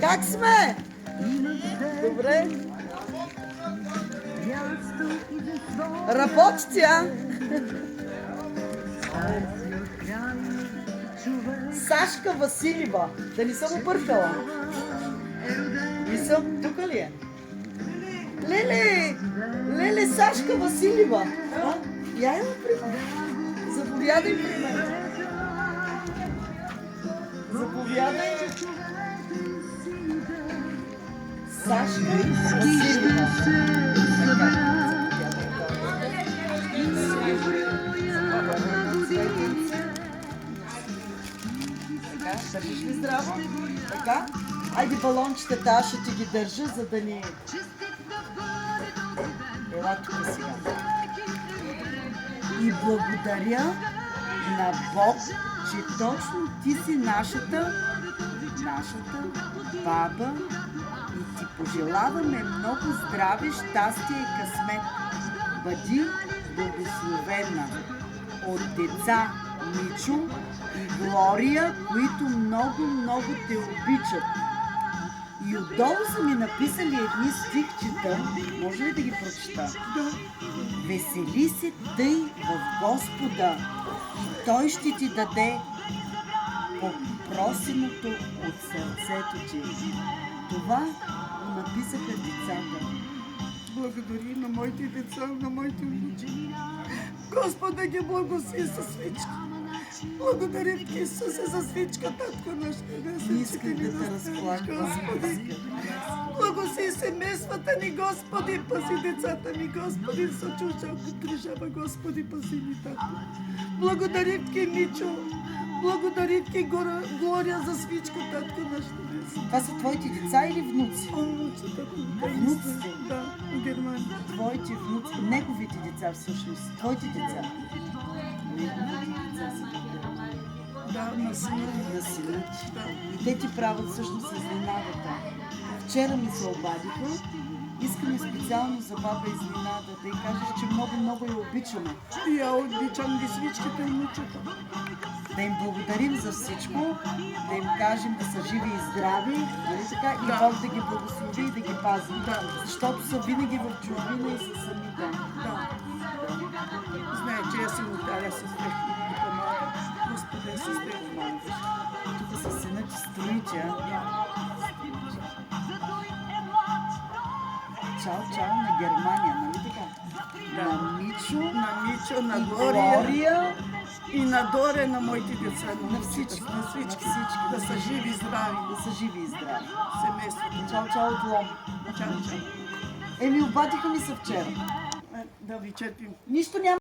Как сме? Добре. Работи тя. Сашка Василева. Да не съм объркала. Не съм. Тук ли е? Леле, Сашка Василева. Я има при мен. Заповядай при мен. Заповядай. Сашка Василева. Така, държиш ли здраво? Така. Айде балончетата, аз ще ти ги държа, за да ни... Ела тук сега. И благодаря на Бог, че точно ти си нашата баба и ти пожелаваме много здраве, щастие и късмет. Бъди благословена от деца Мичо и Глория, които много те обичат. И отдолу са ми написали едни стихчета, може ли да ги прочета? Да. Весели се тъй в Господа и Той ще ти даде попросеното от сърцето ти. Това го написаха децата. Благодари на моите деца, на моите внучи. Господ да ги благослови със свичка. Благодарим ти, Исусе, за свичка, татко наш небесен. Искам да те разплаквам. Господи, благослови семействата ни, Господи, пази децата ми, Господи, съчучалка крижава, Господи, пази ни, татко. Благодарим ти, Мичо. Благодарим ти, Глория, за свичка, татко наш небесен. Това са твоите деца или внуци? Внуците. Внуците? Да, в Германия. Твоите внуци, неговите деца всъщност, твоите деца. Неговите деца са в Германия. Да, на сина. На сина ти. Да. И те ти правят всъщност изненадата. Вчера ми се обадиха, искаме специално за баба изненада, да й кажеш, че много я обичаме. И я обичам ги свичките и внучета. Да им благодарим за всичко, да им кажем да са живи и здрави, нали така? И Да. Бог да ги благослови и да ги пази. Да. Защото са винаги в чужбина и са сами там. Да. Знае, че я съм Италия с тях и ми помага. Господи, с тях помагаш. Тук са сина ти Строича. Чао на Германия, нали така? Да. На Мичо, На Мичо, на и Глория Глория, и на Доре, на моите деца, на всички, на всички. на всички. Да са живи и здрави. да са живи и здрави. Семейството. Чао от Лом. Чао. Еми, обадиха ми се вчера. Да ви черпим. Нищо няма.